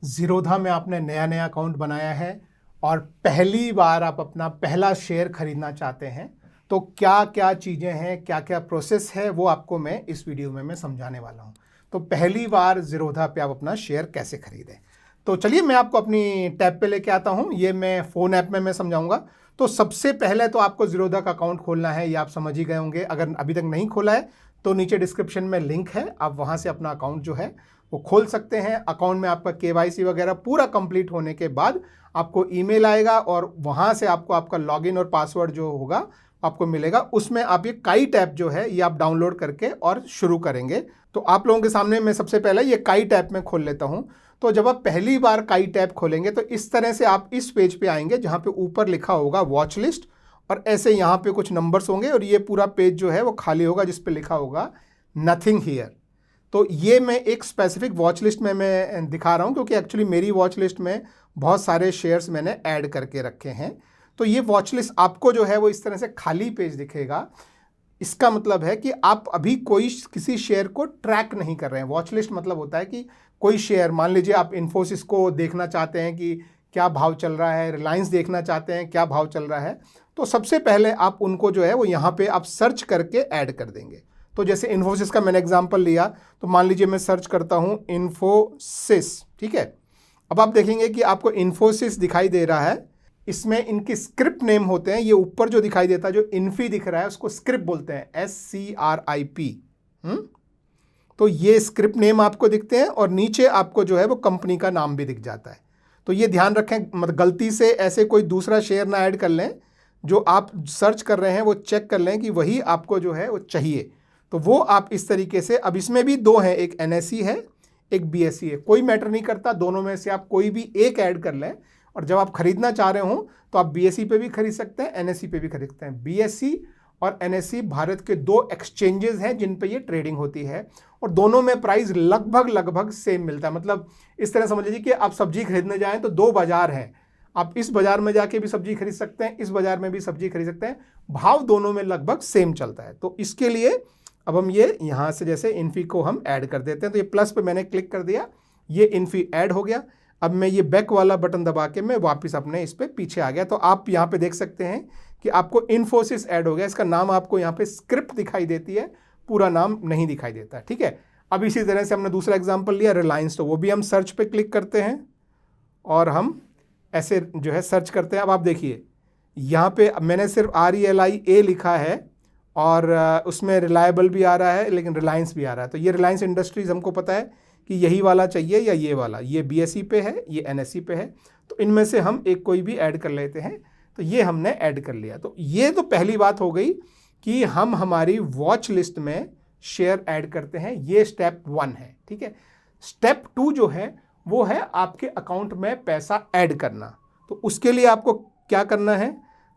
ज़ीरोधा में आपने नया नया अकाउंट बनाया है और पहली बार आप अपना पहला शेयर खरीदना चाहते हैं, तो क्या क्या चीज़ें हैं, क्या क्या प्रोसेस है, वो आपको मैं इस वीडियो में मैं समझाने वाला हूं। तो पहली बार ज़ीरोधा पे आप अपना शेयर कैसे खरीदें, तो चलिए मैं आपको अपनी टैब पे लेके आता हूं। ये मैं फ़ोन ऐप में मैं समझाऊंगा। तो सबसे पहले तो आपको ज़ीरोधा का अकाउंट खोलना है, ये आप समझ ही गए होंगे। अगर अभी तक नहीं खोला है तो नीचे डिस्क्रिप्शन में लिंक है, आप वहाँ से अपना अकाउंट जो है वो खोल सकते हैं। अकाउंट में आपका केवाईसी वगैरह पूरा कंप्लीट होने के बाद आपको ईमेल आएगा और वहाँ से आपको आपका लॉगिन और पासवर्ड जो होगा आपको मिलेगा। उसमें आप ये काइट ऐप जो है ये आप डाउनलोड करके और शुरू करेंगे। तो आप लोगों के सामने मैं सबसे पहले ये काइट ऐप में खोल लेता हूँ। तो जब आप पहली बार काइट ऐप खोलेंगे तो इस तरह से आप इस पेज पे आएंगे जहाँ पे ऊपर लिखा होगा वॉच लिस्ट, और ऐसे यहाँ पे कुछ नंबर्स होंगे और ये पूरा पेज जो है वो खाली होगा जिस पे लिखा होगा नथिंग हियर। तो ये मैं एक स्पेसिफिक वॉच लिस्ट में मैं दिखा रहा हूँ क्योंकि एक्चुअली मेरी वॉच लिस्ट में बहुत सारे शेयर्स मैंने ऐड करके रखे हैं। तो ये वॉच लिस्ट आपको जो है वो इस तरह से खाली पेज दिखेगा। इसका मतलब है कि आप अभी किसी शेयर को ट्रैक नहीं कर रहे हैं। वॉच लिस्ट मतलब होता है कि कोई शेयर, मान लीजिए आप इन्फोसिस को देखना चाहते हैं कि क्या भाव चल रहा है, रिलायंस देखना चाहते हैं क्या भाव चल रहा है, तो सबसे पहले आप उनको जो है वो यहाँ पे आप सर्च करके ऐड कर देंगे। तो जैसे इन्फोसिस का मैंने एग्जांपल लिया, तो मान लीजिए मैं सर्च करता हूँ इन्फोसिस, ठीक है। अब आप देखेंगे कि आपको इन्फोसिस दिखाई दे रहा है। इसमें इनके स्क्रिप्ट नेम होते हैं। ये ऊपर जो दिखाई देता है, जो इन्फी दिख रहा है, उसको स्क्रिप्ट बोलते हैं, SCRIP। तो ये स्क्रिप्ट नेम आपको दिखते हैं और नीचे आपको जो है वो कंपनी का नाम भी दिख जाता है। तो ये ध्यान रखें, मतलब गलती से ऐसे कोई दूसरा शेयर ना ऐड कर लें। जो आप सर्च कर रहे हैं वो चेक कर लें कि वही आपको जो है वो चाहिए। तो वो आप इस तरीके से, अब इसमें भी दो हैं, एक NSE है एक BSE है, कोई मैटर नहीं करता, दोनों में से आप कोई भी एक ऐड कर लें। और जब आप खरीदना चाह रहे हो तो आप BSE पे भी खरीद सकते हैं, NSE पे भी खरीद सकते हैं। BSE और NSE भारत के दो एक्सचेंजेस हैं जिन पे ये ट्रेडिंग होती है और दोनों में प्राइस लगभग सेम मिलता है। मतलब इस तरह समझ लीजिए कि आप सब्जी खरीदने जाएं तो दो बाजार हैं, आप इस बाजार में जाके भी सब्जी खरीद सकते हैं, इस बाजार में भी सब्जी खरीद सकते हैं, भाव दोनों में लगभग सेम चलता है। तो इसके लिए अब हम ये यहाँ से जैसे इन्फी को हम ऐड कर देते हैं। तो ये प्लस पे मैंने क्लिक कर दिया, ये इन्फी ऐड हो गया। अब मैं ये बैक वाला बटन दबा के मैं वापस अपने इस पे पीछे आ गया। तो आप यहाँ पे देख सकते हैं कि आपको इन्फोसिस ऐड हो गया। इसका नाम आपको यहाँ पे स्क्रिप्ट दिखाई देती है, पूरा नाम नहीं दिखाई देता, ठीक है। अब इसी तरह से हमने दूसरा एग्जाम्पल लिया रिलायंस, तो वो भी हम सर्च पे क्लिक करते हैं और हम ऐसे जो है सर्च करते हैं। अब आप देखिए यहाँ पे मैंने सिर्फ RELIA लिखा है और उसमें रिलायबल भी आ रहा है लेकिन रिलायंस भी आ रहा है। तो ये रिलायंस इंडस्ट्रीज़ हमको पता है कि यही वाला चाहिए या ये वाला, ये BSE पे है, ये NSE पे है। तो इनमें से हम एक कोई भी ऐड कर लेते हैं। तो ये हमने ऐड कर लिया। तो ये तो पहली बात हो गई कि हम हमारी वॉच लिस्ट में शेयर ऐड करते हैं। ये स्टेप 1 है, ठीक है। स्टेप 2 जो है वो है आपके अकाउंट में पैसा ऐड करना। तो उसके लिए आपको क्या करना है,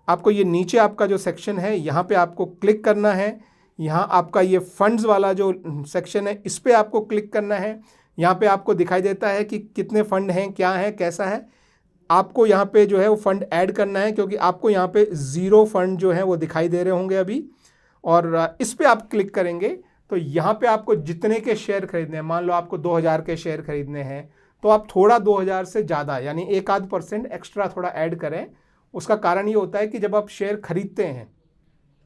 आपको ये नीचे आपका जो सेक्शन है यहाँ पे आपको क्लिक करना है। यहाँ आपका ये फंड्स वाला जो सेक्शन है इस पे आपको क्लिक करना है। यहाँ पे आपको दिखाई देता है कि कितने फंड हैं, क्या है, कैसा है। आपको यहाँ पे जो है वो फंड ऐड करना है क्योंकि आपको यहाँ पे 0 फंड जो है वो दिखाई दे रहे होंगे अभी। और इस पे आप क्लिक करेंगे तो यहाँ पे आपको जितने के शेयर खरीदने हैं, मान लो आपको 2000 के शेयर खरीदने हैं, तो आप थोड़ा 2000 से ज़्यादा यानी 1-आध% एक्स्ट्रा थोड़ा ऐड करें। उसका कारण ये होता है कि जब आप शेयर खरीदते हैं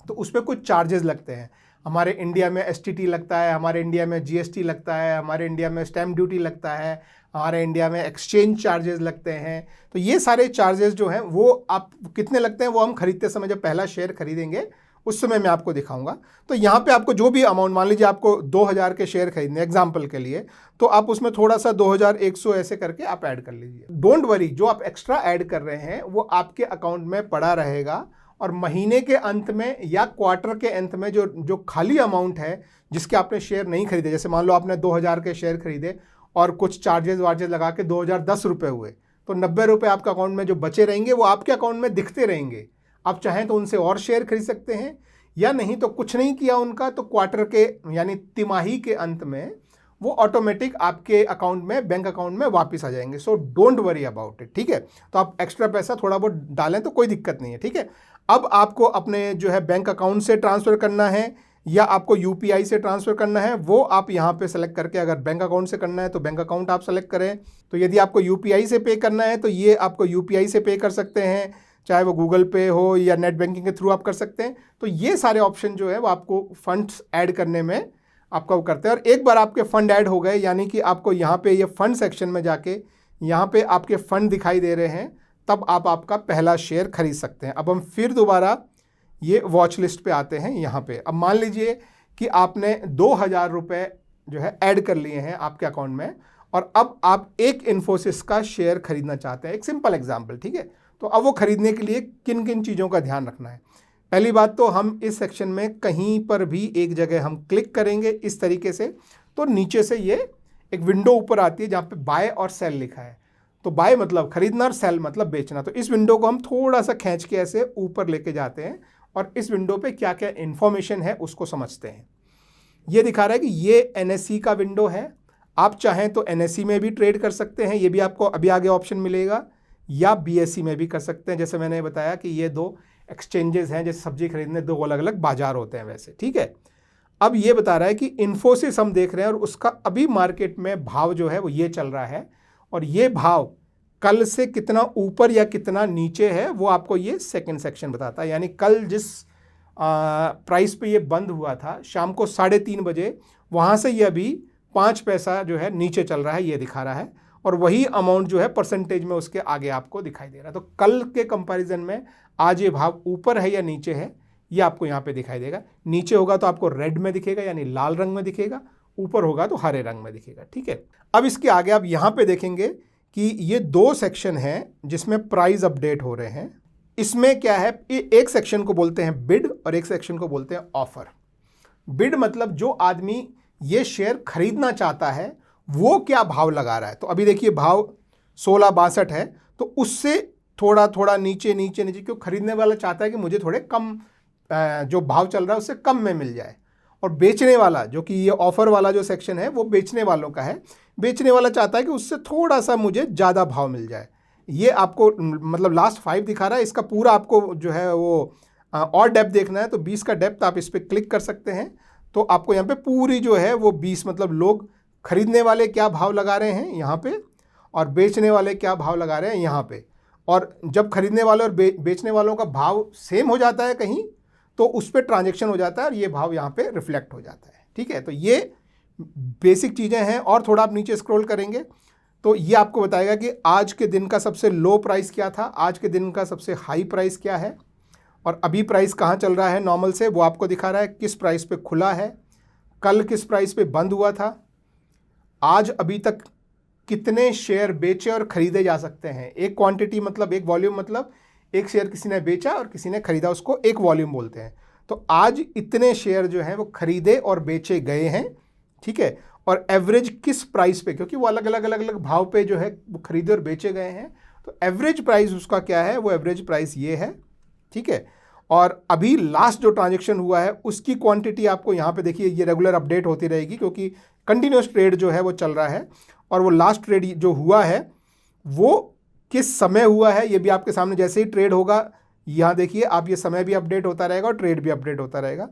तो उस पर कुछ चार्जेस लगते हैं। हमारे इंडिया में STT लगता है, हमारे इंडिया में GST लगता है, हमारे इंडिया में स्टैम्प ड्यूटी लगता है, हमारे इंडिया में एक्सचेंज चार्जेस लगते हैं। तो ये सारे चार्जेस जो हैं वो आप कितने लगते हैं वो हम खरीदते समय जब पहला शेयर खरीदेंगे उस समय मैं आपको दिखाऊंगा। तो यहाँ पे आपको जो भी अमाउंट, मान लीजिए आपको 2000 के शेयर खरीदने एग्जाम्पल के लिए, तो आप उसमें थोड़ा सा 2100 ऐसे करके आप ऐड कर लीजिए। डोंट वरी, जो आप एक्स्ट्रा ऐड कर रहे हैं वो आपके अकाउंट में पड़ा रहेगा और महीने के अंत में या क्वार्टर के अंत में जो खाली अमाउंट है जिसके आपने शेयर नहीं खरीदे, जैसे मान लो आपने 2000 के शेयर खरीदे और कुछ चार्जेस वार्जेस लगा के 2010 रुपये हुए, तो 90 रुपये आपके अकाउंट में जो बचे रहेंगे वो आपके अकाउंट में दिखते रहेंगे। आप चाहें तो उनसे और शेयर खरीद सकते हैं, या नहीं तो कुछ नहीं किया उनका तो क्वार्टर के यानी तिमाही के अंत में वो ऑटोमेटिक आपके अकाउंट में, बैंक अकाउंट में वापस आ जाएंगे। So don't worry about it, ठीक है। तो आप एक्स्ट्रा पैसा थोड़ा बहुत डालें तो कोई दिक्कत नहीं है, ठीक है। अब आपको अपने जो है बैंक अकाउंट से ट्रांसफ़र करना है या आपको यूपीआई से ट्रांसफ़र करना है वो आप यहाँ पे सेलेक्ट करके, अगर बैंक अकाउंट से करना है तो बैंक अकाउंट आप सेलेक्ट करें। तो यदि आपको यूपीआई से पे करना है तो ये आपको यूपीआई से पे कर सकते हैं, चाहे वो गूगल पे हो या नेट बैंकिंग के थ्रू आप कर सकते हैं। तो ये सारे ऑप्शन जो है वो आपको फंड्स ऐड करने में आपका वो करते हैं। और एक बार आपके फंड ऐड हो गए, यानी कि आपको यहाँ पे ये फंड सेक्शन में जाके यहाँ पे आपके फंड दिखाई दे रहे हैं, तब आप आपका पहला शेयर खरीद सकते हैं। अब हम फिर दोबारा ये वॉच लिस्ट पे आते हैं यहाँ पे। अब मान लीजिए कि आपने 2000 रुपये जो है ऐड कर लिए हैं आपके अकाउंट में, और अब आप एक इन्फोसिस का शेयर खरीदना चाहते हैं। एक सिंपल एग्जाम्पल, ठीक है। तो अब वो खरीदने के लिए किन किन चीज़ों का ध्यान रखना है। पहली बात तो हम इस सेक्शन में कहीं पर भी एक जगह हम क्लिक करेंगे इस तरीके से, तो नीचे से ये एक विंडो ऊपर आती है जहाँ पे बाय और सेल लिखा है। तो बाय मतलब खरीदना और सेल मतलब बेचना। तो इस विंडो को हम थोड़ा सा खींच के ऐसे ऊपर लेके जाते हैं और इस विंडो पे क्या क्या इन्फॉर्मेशन है उसको समझते हैं। ये दिखा रहा है कि ये एनएसई का विंडो है। आप चाहें तो एनएसई में भी ट्रेड कर सकते हैं, ये भी आपको अभी आगे ऑप्शन मिलेगा, या बीएसई में भी कर सकते हैं। जैसे मैंने बताया कि ये दो एक्सचेंजेस हैं, जैसे सब्जी खरीदने दो अलग अलग बाजार होते हैं वैसे, ठीक है। अब ये बता रहा है कि इन्फोसिस हम देख रहे हैं और उसका अभी मार्केट में भाव जो है वो ये चल रहा है, और ये भाव कल से कितना ऊपर या कितना नीचे है वो आपको ये सेकंड सेक्शन बताता है। यानी कल जिस प्राइस पे ये बंद हुआ था शाम को 3:30 बजे, वहाँ से ये अभी 5 पैसा जो है नीचे चल रहा है, ये दिखा रहा है। और वही अमाउंट जो है परसेंटेज में उसके आगे आपको दिखाई दे रहा है। तो कल के कंपैरिजन में आज ये भाव ऊपर है या नीचे है, ये आपको यहाँ पे दिखाई देगा। नीचे होगा तो आपको रेड में दिखेगा यानी लाल रंग में दिखेगा, ऊपर होगा तो हरे रंग में दिखेगा, ठीक है। अब इसके आगे आप यहाँ पे देखेंगे कि ये 2 सेक्शन हैं जिसमें प्राइस अपडेट हो रहे हैं। इसमें क्या है, एक सेक्शन को बोलते हैं बिड और एक सेक्शन को बोलते हैं ऑफर। बिड मतलब जो आदमी ये शेयर खरीदना चाहता है वो क्या भाव लगा रहा है। तो अभी देखिए भाव 16.62 है, तो उससे थोड़ा थोड़ा नीचे नीचे नीचे, क्यों खरीदने वाला चाहता है कि मुझे थोड़े कम जो भाव चल रहा है उससे कम में मिल जाए। और बेचने वाला, जो कि ये ऑफर वाला जो सेक्शन है वो बेचने वालों का है, बेचने वाला चाहता है कि उससे थोड़ा सा मुझे ज़्यादा भाव मिल जाए। ये आपको मतलब लास्ट 5 दिखा रहा है। इसका पूरा आपको जो है वो और डेप्थ देखना है तो 20 का डेप्थ आप इस पर क्लिक कर सकते हैं। तो आपको यहाँ पे पूरी जो है वो 20 मतलब लोग खरीदने वाले क्या भाव लगा रहे हैं यहाँ पे, और बेचने वाले क्या भाव लगा रहे हैं यहाँ पे। और जब खरीदने वाले और बेचने वालों का भाव सेम हो जाता है कहीं, तो उस पर ट्रांजेक्शन हो जाता है और ये भाव यहाँ पे रिफ्लेक्ट हो जाता है, ठीक है। तो ये बेसिक चीज़ें हैं। और थोड़ा आप नीचे स्क्रॉल करेंगे तो ये आपको बताएगा कि आज के दिन का सबसे लो प्राइस क्या था, आज के दिन का सबसे हाई प्राइस क्या है, और अभी प्राइस कहाँ चल रहा है नॉर्मल से, वो आपको दिखा रहा है। किस प्राइस पे खुला है, कल किस प्राइस पे बंद हुआ था, आज अभी तक कितने शेयर बेचे और खरीदे जा सकते हैं। एक क्वांटिटी मतलब एक वॉल्यूम, मतलब एक शेयर किसी ने बेचा और किसी ने खरीदा, उसको एक वॉल्यूम बोलते हैं। तो आज इतने शेयर जो हैं वो खरीदे और बेचे गए हैं, ठीक है। और एवरेज किस प्राइस पे, क्योंकि वो अलग अलग भाव पे जो है वो खरीदे और बेचे गए हैं, तो एवरेज प्राइस उसका क्या है, वो एवरेज प्राइस ये है, ठीक है। और अभी लास्ट जो ट्रांजेक्शन हुआ है उसकी क्वांटिटी आपको यहाँ पे देखिए, ये रेगुलर अपडेट होती रहेगी क्योंकि कंटिन्यूस ट्रेड जो है वो चल रहा है। और वो लास्ट ट्रेड जो हुआ है वो किस समय हुआ है ये भी आपके सामने, जैसे ही ट्रेड होगा यहाँ देखिए आप, ये समय भी अपडेट होता रहेगा और ट्रेड भी अपडेट होता रहेगा।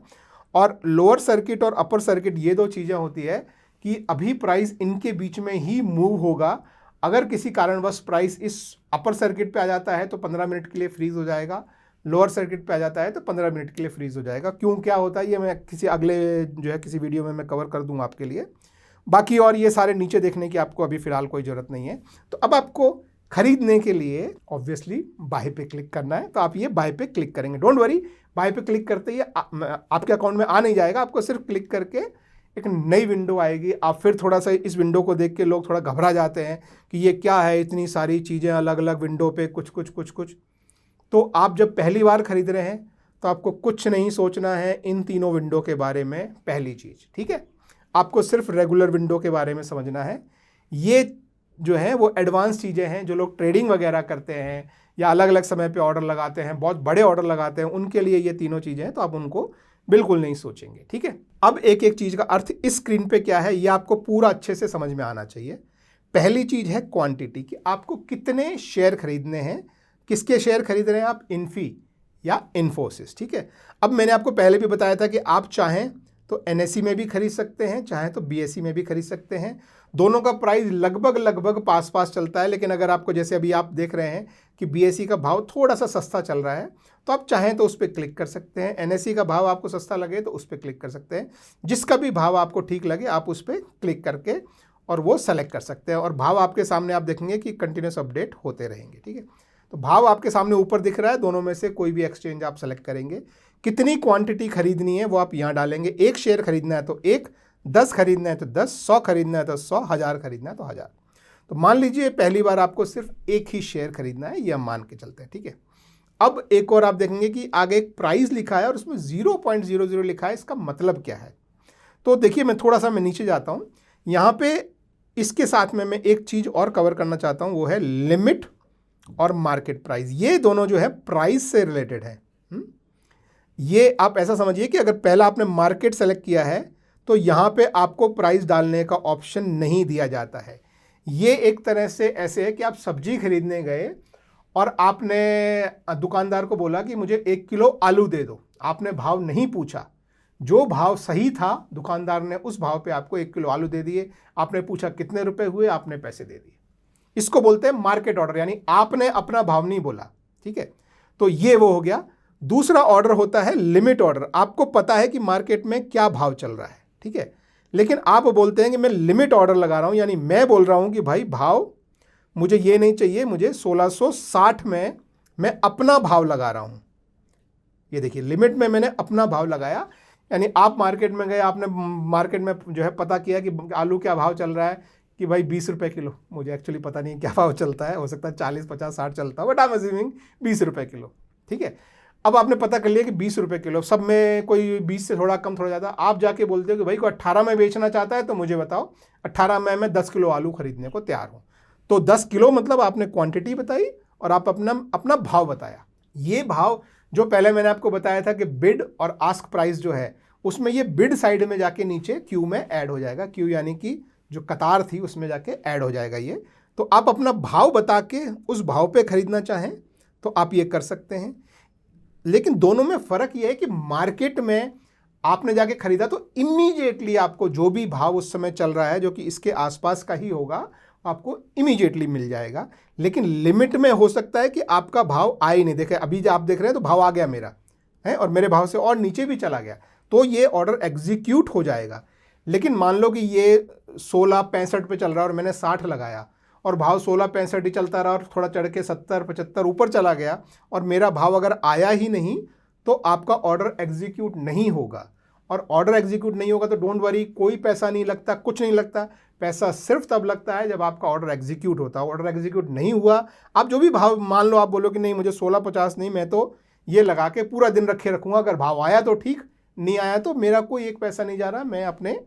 और लोअर सर्किट और अपर सर्किट ये दो चीज़ें होती है कि अभी प्राइस इनके बीच में ही मूव होगा। अगर किसी कारणवश प्राइस इस अपर सर्किट पे आ जाता है तो 15 मिनट के लिए फ्रीज हो जाएगा, लोअर सर्किट पे आ जाता है तो 15 मिनट के लिए फ्रीज हो जाएगा। क्यों क्या होता है ये मैं किसी अगले जो है किसी वीडियो में मैं कवर कर दूंगा आपके लिए। बाकी और ये सारे नीचे देखने की आपको अभी फ़िलहाल कोई ज़रूरत नहीं है। तो अब आपको खरीदने के लिए ऑब्वियसली बाय पे क्लिक करना है, तो आप ये बाय पे क्लिक करेंगे। डोंट वरी, बाय पे क्लिक करते ही आपके अकाउंट में आ नहीं जाएगा, आपको सिर्फ क्लिक करके एक नई विंडो आएगी। आप फिर थोड़ा सा इस विंडो को देख के लोग थोड़ा घबरा जाते हैं कि ये क्या है, इतनी सारी चीज़ें अलग अलग विंडो पे कुछ। तो आप जब पहली बार खरीद रहे हैं तो आपको कुछ नहीं सोचना है इन तीनों विंडो के बारे में। पहली चीज़, ठीक है, आपको सिर्फ रेगुलर विंडो के बारे में समझना है। ये जो है वो एडवांस चीज़ें हैं, जो लोग ट्रेडिंग वगैरह करते हैं या अलग अलग समय पे ऑर्डर लगाते हैं, बहुत बड़े ऑर्डर लगाते हैं, उनके लिए ये तीनों चीज़ें हैं, तो आप उनको बिल्कुल नहीं सोचेंगे, ठीक है। अब एक एक चीज़ का अर्थ इस स्क्रीन पे क्या है ये आपको पूरा अच्छे से समझ में आना चाहिए। पहली चीज़ है क्वांटिटी, कि आपको कितने शेयर खरीदने हैं। किसके शेयर खरीद रहे हैं आप, इन्फी या इन्फोसिस, ठीक है। अब मैंने आपको पहले भी बताया था कि आप चाहें तो NSE में भी खरीद सकते हैं, चाहे तो BSE में भी खरीद सकते हैं। दोनों का प्राइस लगभग पास पास चलता है, लेकिन अगर आपको जैसे अभी आप देख रहे हैं कि BSE का भाव थोड़ा सा सस्ता चल रहा है तो आप चाहें तो उस पर क्लिक कर सकते हैं। NSE का भाव आपको सस्ता लगे तो उस पर क्लिक कर सकते हैं। जिसका भी भाव आपको ठीक लगे आप उस पर क्लिक करके और वो सेलेक्ट कर सकते हैं, और भाव आपके सामने आप देखेंगे कि कंटिन्यूस अपडेट होते रहेंगे। ठीक है, तो भाव आपके सामने ऊपर दिख रहा है, दोनों में से कोई भी एक्सचेंज आप सेलेक्ट करेंगे। कितनी क्वांटिटी खरीदनी है वो आप यहाँ डालेंगे। 1 शेयर खरीदना है तो 1, 10 खरीदना है तो 10, 100 खरीदना है तो 100, 1000 खरीदना है तो 1000। तो मान लीजिए पहली बार आपको सिर्फ एक ही शेयर खरीदना है, ये हम मान के चलते हैं। ठीक है, अब एक और आप देखेंगे कि आगे एक प्राइस लिखा है और उसमें 0.00 लिखा है। इसका मतलब क्या है? तो देखिए मैं थोड़ा सा नीचे जाता हूँ। यहाँ पे इसके साथ में मैं एक चीज़ और कवर करना चाहता हूँ, वो है लिमिट और मार्केट प्राइस। ये दोनों जो है प्राइस से रिलेटेड है। ये आप ऐसा समझिए कि अगर पहला आपने मार्केट सेलेक्ट किया है तो यहाँ पे आपको प्राइस डालने का ऑप्शन नहीं दिया जाता है। ये एक तरह से ऐसे है कि आप सब्जी खरीदने गए और आपने दुकानदार को बोला कि मुझे 1 किलो आलू दे दो। आपने भाव नहीं पूछा, जो भाव सही था दुकानदार ने उस भाव पे आपको 1 किलो आलू दे दिए। आपने पूछा कितने रुपए हुए, आपने पैसे दे दिए। इसको बोलते हैं मार्केट ऑर्डर, यानी आपने अपना भाव नहीं बोला। ठीक है, तो ये वो हो गया। दूसरा ऑर्डर होता है लिमिट ऑर्डर। आपको पता है कि मार्केट में क्या भाव चल रहा है, ठीक है, लेकिन आप बोलते हैं कि मैं लिमिट ऑर्डर लगा रहा हूं, यानी मैं बोल रहा हूं कि भाई भाव मुझे ये नहीं चाहिए, मुझे 1660 में मैं अपना भाव लगा रहा हूं। ये देखिए लिमिट में मैंने अपना भाव लगाया, यानी आप मार्केट में गए, आपने मार्केट में जो है पता किया कि आलू क्या भाव चल रहा है कि भाई 20 रुपये किलो। मुझे एक्चुअली पता नहीं क्या भाव चलता है, हो सकता है 40, 50, 60 चलता है, बट आई एम अज्यूमिंग 20 रुपये किलो। ठीक है, अब आपने पता कर लिया कि 20 रुपये किलो, सब में कोई 20 से थोड़ा कम थोड़ा ज़्यादा। आप जाके बोलते हो कि भाई कोई 18 में बेचना चाहता है तो मुझे बताओ, 18 में मैं 10 किलो आलू खरीदने को तैयार हूँ। तो 10 किलो मतलब आपने क्वांटिटी बताई और आप अपना भाव बताया। ये भाव जो पहले मैंने आपको बताया था कि बिड और आस्क प्राइस जो है, उसमें ये बिड साइड में जाके नीचे क्यू में ऐड हो जाएगा। क्यू यानी कि जो कतार थी उसमें जाके ऐड हो जाएगा ये। तो आप अपना भाव बता के उस भाव पे खरीदना चाहें तो आप ये कर सकते हैं। लेकिन दोनों में फ़र्क ये है कि मार्केट में आपने जाके खरीदा तो इमीडिएटली आपको जो भी भाव उस समय चल रहा है, जो कि इसके आसपास का ही होगा, आपको इमीडिएटली मिल जाएगा। लेकिन लिमिट में हो सकता है कि आपका भाव आए ही नहीं। देखे अभी जो आप देख रहे हैं तो भाव आ गया मेरा है और मेरे भाव से और नीचे भी चला गया, तो ये ऑर्डर एग्जीक्यूट हो जाएगा। लेकिन मान लो कि ये 1665 पे चल रहा है और मैंने 60 लगाया और भाव 1665 ही चलता रहा और थोड़ा चढ़ के 70, 75 ऊपर चला गया और मेरा भाव अगर आया ही नहीं तो आपका ऑर्डर एग्जीक्यूट नहीं होगा। और ऑर्डर एग्जीक्यूट नहीं होगा तो डोंट वरी, कोई पैसा नहीं लगता, कुछ नहीं लगता। पैसा सिर्फ तब लगता है जब आपका ऑर्डर एग्जीक्यूट होता है। ऑर्डर एग्जीक्यूट नहीं हुआ, आप जो भी भाव, मान लो आप बोलो कि नहीं मुझे 1650 नहीं, मैं तो ये लगा के पूरा दिन रखे रखूँगा, अगर भाव आया तो ठीक, नहीं आया तो मेरा कोई एक पैसा नहीं जा रहा, मैं अपने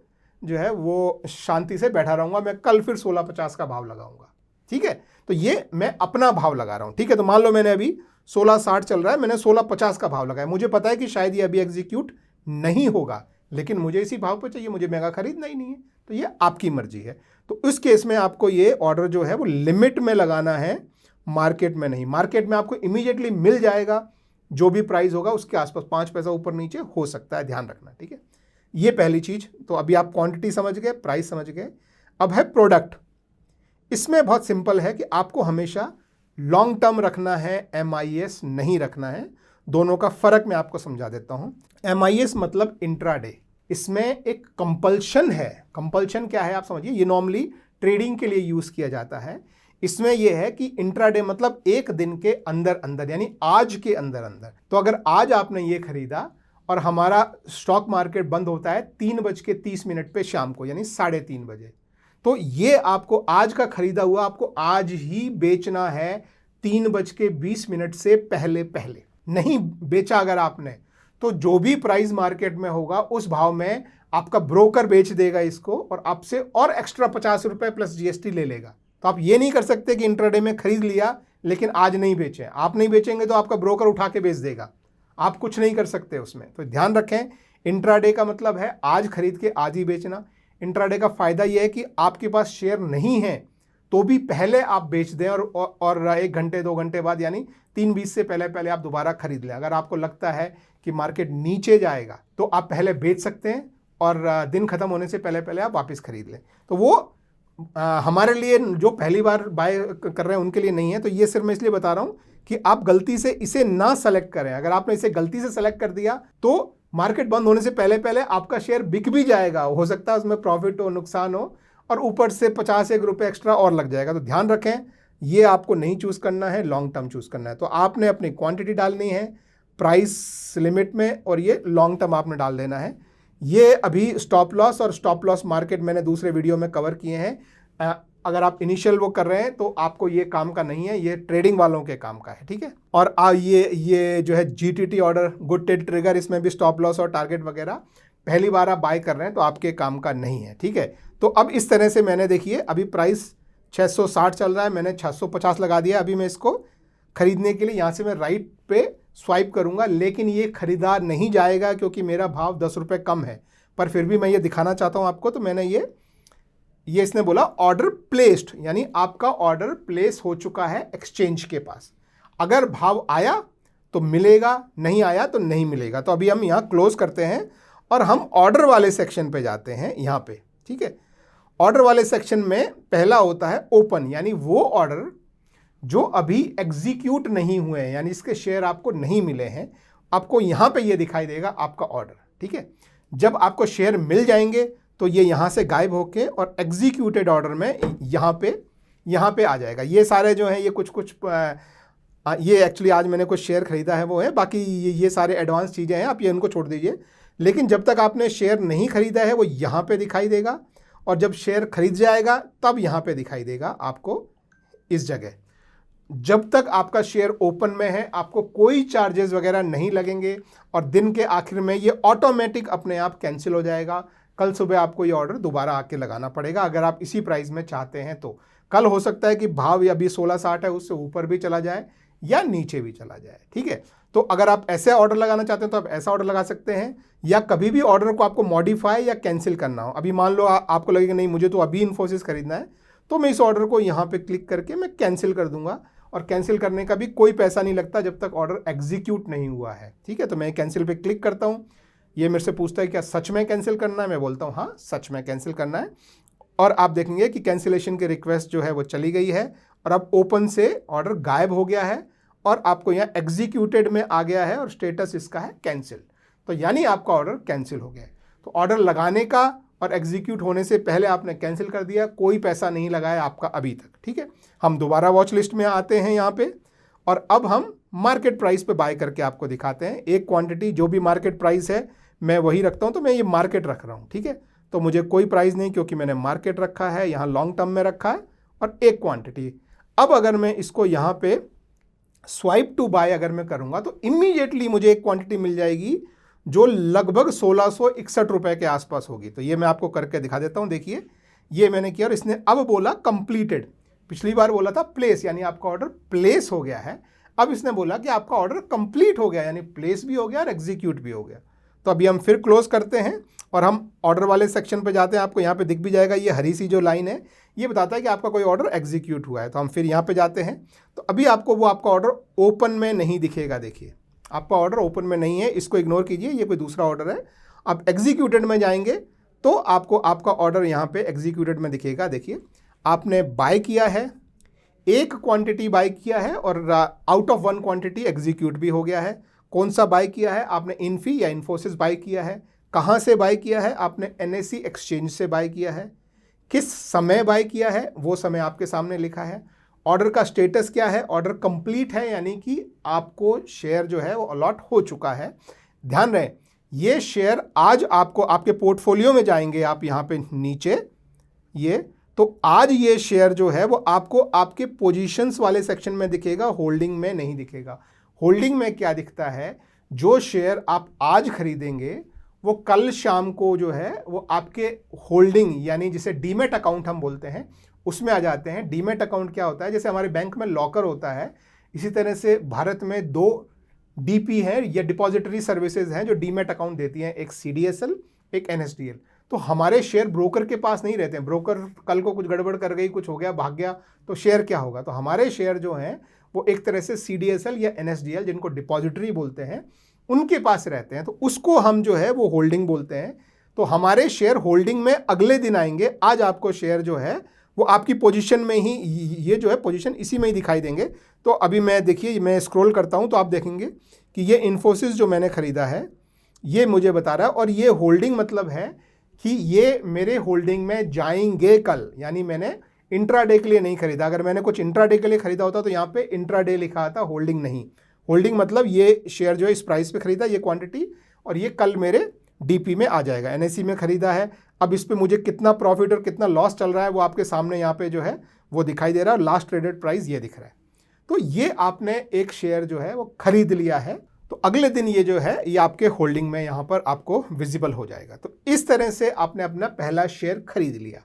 जो है वो शांति से बैठा रहूँगा, मैं कल फिर 1650 का भाव लगाऊंगा। ठीक है, तो ये मैं अपना भाव लगा रहा हूँ। ठीक है, तो मान लो मैंने अभी 1660 चल रहा है, मैंने 1650 का भाव लगाया। मुझे पता है कि शायद ये अभी एग्जीक्यूट नहीं होगा, लेकिन मुझे इसी भाव पर चाहिए, मुझे महंगा खरीदना ही नहीं है। तो ये आपकी मर्जी है। तो इस केस में आपको ये ऑर्डर जो है वो लिमिट में लगाना है, मार्केट में नहीं। मार्केट में आपको इमीडिएटली मिल जाएगा, जो भी प्राइस होगा उसके आसपास 5 पैसा ऊपर नीचे हो सकता है, ध्यान रखना। ठीक है, ये पहली चीज। तो अभी आप क्वांटिटी समझ गए, प्राइस समझ गए। अब है प्रोडक्ट। इसमें बहुत सिंपल है कि आपको हमेशा लॉन्ग टर्म रखना है, MIS नहीं रखना है। दोनों का फर्क मैं आपको समझा देता हूं। MIS मतलब इंट्राडे। इसमें एक कंपल्शन है। कंपल्शन क्या है आप समझिए, ये नॉर्मली ट्रेडिंग के लिए यूज किया जाता है। इसमें यह है कि इंट्राडे मतलब एक दिन के अंदर अंदर, यानी आज के अंदर अंदर। तो अगर आज आपने ये खरीदा और हमारा स्टॉक मार्केट बंद होता है 3:30 पे शाम को, यानी 3:30 बजे, तो ये आपको आज का खरीदा हुआ आपको आज ही बेचना है 3:20 से पहले पहले। नहीं बेचा अगर आपने तो जो भी प्राइस मार्केट में होगा उस भाव में आपका ब्रोकर बेच देगा इसको और आपसे और एक्स्ट्रा 50 रुपए प्लस GST ले लेगा। तो आप ये नहीं कर सकते कि इंट्राडे में खरीद लिया लेकिन आज नहीं बेचे। आप नहीं बेचेंगे तो आपका ब्रोकर उठा के बेच देगा, आप कुछ नहीं कर सकते उसमें। तो ध्यान रखें, इंट्राडे का मतलब है आज खरीद के आज ही बेचना। इंट्राडे का फायदा यह है कि आपके पास शेयर नहीं है तो भी पहले आप बेच दें और 1 घंटे 2 घंटे बाद यानी 3:20 से पहले पहले आप दोबारा खरीद लें। अगर आपको लगता है कि मार्केट नीचे जाएगा तो आप पहले बेच सकते हैं और दिन ख़त्म होने से पहले पहले आप वापस खरीद लें। तो वो हमारे लिए जो पहली बार बाय कर रहे हैं उनके लिए नहीं है। तो ये सिर्फ मैं इसलिए बता रहा हूँ कि आप गलती से इसे ना सेलेक्ट करें। अगर आपने इसे गलती से सेलेक्ट कर दिया तो मार्केट बंद होने से पहले पहले आपका शेयर बिक भी जाएगा, हो सकता है उसमें प्रॉफिट हो, नुकसान हो, और ऊपर से 51 रुपये एक्स्ट्रा और लग जाएगा। तो ध्यान रखें, ये आपको नहीं चूज़ करना है, लॉन्ग टर्म चूज़ करना है। तो आपने अपनी क्वांटिटी डालनी है प्राइस लिमिट में, और ये लॉन्ग टर्म आपने डाल देना है। ये अभी स्टॉप लॉस और स्टॉप लॉस मार्केट मैंने दूसरे वीडियो में कवर किए हैं। अगर आप इनिशियल वो कर रहे हैं तो आपको ये काम का नहीं है, ये ट्रेडिंग वालों के काम का है, ठीक है। और ये जो है GTT ऑर्डर, गुड ट्रिगर, इसमें भी स्टॉप लॉस और टारगेट वगैरह पहली बार आप बाय कर रहे हैं तो आपके काम का नहीं है, ठीक है। तो अब इस तरह से मैंने, देखिए अभी प्राइस 660 चल रहा है, मैंने 650 लगा दिया। अभी मैं इसको खरीदने के लिए यहाँ से मैं राइट पे स्वाइप करूँगा, लेकिन ये खरीदा नहीं जाएगा क्योंकि मेरा भाव 10 रुपये कम है। पर फिर भी मैं ये दिखाना चाहता हूँ आपको। तो मैंने ये इसने बोला ऑर्डर प्लेस्ड, यानी आपका ऑर्डर प्लेस हो चुका है एक्सचेंज के पास। अगर भाव आया तो मिलेगा, नहीं आया तो नहीं मिलेगा। तो अभी हम यहाँ क्लोज करते हैं और हम ऑर्डर वाले सेक्शन पे जाते हैं यहाँ पे, ठीक है। ऑर्डर वाले सेक्शन में पहला होता है ओपन, यानी वो ऑर्डर जो अभी एग्जीक्यूट नहीं हुए हैं, यानी इसके शेयर आपको नहीं मिले हैं। आपको यहाँ पे ये दिखाई देगा आपका ऑर्डर, ठीक है। जब आपको शेयर मिल जाएंगे तो ये यहाँ से गायब होके और एग्जीक्यूटेड ऑर्डर में यहाँ पे आ जाएगा। ये सारे जो हैं ये कुछ ये एक्चुअली आज मैंने कुछ शेयर खरीदा है वो है, बाकी ये सारे एडवांस चीज़ें हैं, आप ये उनको छोड़ दीजिए। लेकिन जब तक आपने शेयर नहीं खरीदा है वो यहाँ पे दिखाई देगा, और जब शेयर खरीद जाएगा तब यहाँ पे दिखाई देगा आपको इस जगह। जब तक आपका शेयर ओपन में है आपको कोई चार्जेस वगैरह नहीं लगेंगे, और दिन के आखिर में ये ऑटोमेटिक अपने आप कैंसिल हो जाएगा। कल सुबह आपको ये ऑर्डर दोबारा आके लगाना पड़ेगा अगर आप इसी प्राइस में चाहते हैं। तो कल हो सकता है कि भाव अभी 1660 है, उससे ऊपर भी चला जाए या नीचे भी चला जाए, ठीक है। तो अगर आप ऐसे ऑर्डर लगाना चाहते हैं तो आप ऐसा ऑर्डर लगा सकते हैं, या कभी भी ऑर्डर को आपको मॉडिफाई या कैंसिल करना हो। अभी मान लो आपको लगेगा नहीं मुझे तो अभी इन्फोसिस खरीदना है, तो मैं इस ऑर्डर को यहाँ पे क्लिक करके मैं कैंसिल कर दूंगा, और कैंसिल करने का भी कोई पैसा नहीं लगता जब तक ऑर्डर एग्जीक्यूट नहीं हुआ है, ठीक है। तो मैं कैंसिल पे क्लिक करता हूँ। ये मेरे से पूछता है क्या सच में कैंसिल करना है, मैं बोलता हूँ हाँ सच में कैंसिल करना है, और आप देखेंगे कि कैंसिलेशन की रिक्वेस्ट जो है वो चली गई है, और अब ओपन से ऑर्डर गायब हो गया है, और आपको यहाँ एग्जीक्यूटेड में आ गया है और स्टेटस इसका है कैंसिल। तो यानी आपका ऑर्डर कैंसिल हो गया है। तो ऑर्डर लगाने का और एग्जीक्यूट होने से पहले आपने कैंसिल कर दिया, कोई पैसा नहीं लगाया आपका अभी तक, ठीक है। हम दोबारा वॉच लिस्ट में आते हैं यहाँ पे, और अब हम मार्केट प्राइस पे बाय करके आपको दिखाते हैं। एक क्वांटिटी जो भी मार्केट प्राइस है मैं वही रखता हूँ, तो मैं ये मार्केट रख रहा हूँ, ठीक है। तो मुझे कोई प्राइस नहीं क्योंकि मैंने मार्केट रखा है, यहाँ लॉन्ग टर्म में रखा है, और एक क्वांटिटी। अब अगर मैं इसको यहाँ पे स्वाइप टू बाय अगर मैं करूँगा तो इमीडिएटली मुझे एक क्वांटिटी मिल जाएगी जो लगभग 1661 रुपये के आसपास होगी। तो ये मैं आपको करके दिखा देता हूँ। देखिए ये मैंने किया, और इसने अब बोला कंप्लीटेड। पिछली बार बोला था प्लेस, यानी आपका ऑर्डर प्लेस हो गया है। अब इसने बोला कि आपका ऑर्डर कंप्लीट हो गया, यानी प्लेस भी हो गया और एग्जीक्यूट भी हो गया। तो अभी हम फिर क्लोज करते हैं और हम ऑर्डर वाले सेक्शन पे जाते हैं। आपको यहाँ पे दिख भी जाएगा, ये हरी सी जो लाइन है ये बताता है कि आपका कोई ऑर्डर एग्जीक्यूट हुआ है। तो हम फिर यहाँ पे जाते हैं। तो अभी आपको वो आपका ऑर्डर ओपन में नहीं दिखेगा। देखिए आपका ऑर्डर ओपन में नहीं है, इसको इग्नोर कीजिए, ये कोई दूसरा ऑर्डर है। आप एग्जीक्यूटेड में जाएंगे तो आपको आपका ऑर्डर यहाँ पे एग्जीक्यूटेड में दिखेगा। देखिए आपने बाय किया है, एक क्वांटिटी बाय किया है, और out of one quantity execute भी हो गया है। कौन सा बाय किया है आपने? इन्फी या इन्फोसिस बाय किया है। कहाँ से बाय किया है आपने? NSE एक्सचेंज से बाय किया है। किस समय बाय किया है वो समय आपके सामने लिखा है। ऑर्डर का स्टेटस क्या है? ऑर्डर कंप्लीट है, यानी कि आपको शेयर जो है वो अलॉट हो चुका है। ध्यान रहे ये शेयर आज आपको आपके पोर्टफोलियो में जाएंगे, आप यहाँ पे नीचे ये, तो आज ये शेयर जो है वो आपको आपके पोजीशंस वाले सेक्शन में दिखेगा, होल्डिंग में नहीं दिखेगा। होल्डिंग में क्या दिखता है? जो शेयर आप आज खरीदेंगे वो कल शाम को जो है वो आपके होल्डिंग, यानी जिसे डीमेट अकाउंट हम बोलते हैं, उसमें आ जाते हैं। डीमेट अकाउंट क्या होता है? जैसे हमारे बैंक में लॉकर होता है, इसी तरह से भारत में 2 DP है या डिपॉजिटरी सर्विसेज हैं जो डीमेट अकाउंट देती हैं, एक CDSL, एक NSDL। तो हमारे शेयर ब्रोकर के पास नहीं रहते हैं। ब्रोकर कल को कुछ गड़बड़ कर गई, कुछ हो गया, भाग गया, तो शेयर क्या होगा? तो हमारे शेयर जो हैं वो एक तरह से CDSL या NSDL, जिनको डिपॉजिटरी बोलते हैं, उनके पास रहते हैं। तो उसको हम जो है वो होल्डिंग बोलते हैं। तो हमारे शेयर होल्डिंग में अगले दिन आएंगे। आज आपको शेयर जो है वो आपकी पोजीशन में ही, ये जो है पोजीशन इसी में ही दिखाई देंगे। तो अभी मैं देखिए, मैं स्क्रॉल करता हूँ तो आप देखेंगे कि ये इन्फोसिस जो मैंने ख़रीदा है ये मुझे बता रहा है, और ये होल्डिंग मतलब है कि ये मेरे होल्डिंग में जाएंगे कल, यानी मैंने इंट्राडे के लिए नहीं खरीदा। अगर मैंने कुछ इंट्राडे के लिए खरीदा होता तो यहाँ पे इंट्राडे लिखा था, होल्डिंग नहीं। होल्डिंग मतलब ये शेयर जो है इस प्राइस पे खरीदा, ये क्वांटिटी, और ये कल मेरे डीपी में आ जाएगा। एनएसई में खरीदा है। अब इस पे मुझे कितना प्रॉफिट और कितना लॉस चल रहा है वो आपके सामने यहाँ पे जो है वो दिखाई दे रहा है। लास्ट ट्रेडेड प्राइस ये दिख रहा है। तो ये आपने एक शेयर जो है वो खरीद लिया है, तो अगले दिन ये जो है ये आपके होल्डिंग में यहाँ पर आपको विजिबल हो जाएगा। तो इस तरह से आपने अपना पहला शेयर खरीद लिया।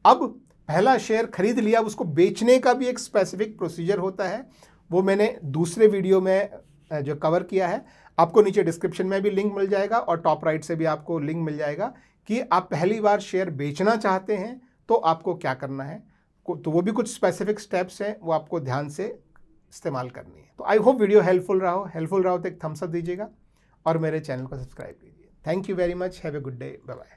अब पहला शेयर खरीद लिया, उसको बेचने का भी एक स्पेसिफिक प्रोसीजर होता है, वो मैंने दूसरे वीडियो में जो कवर किया है। आपको नीचे डिस्क्रिप्शन में भी लिंक मिल जाएगा और टॉप राइट से भी आपको लिंक मिल जाएगा कि आप पहली बार शेयर बेचना चाहते हैं तो आपको क्या करना है। तो वो भी कुछ स्पेसिफिक स्टेप्स हैं, वो आपको ध्यान से इस्तेमाल करनी है। तो आई होप वीडियो हेल्पफुल रहा हो तो एक थम्स अप दीजिएगा और मेरे चैनल को सब्सक्राइब कीजिए। Thank you very much, have a good day, bye bye.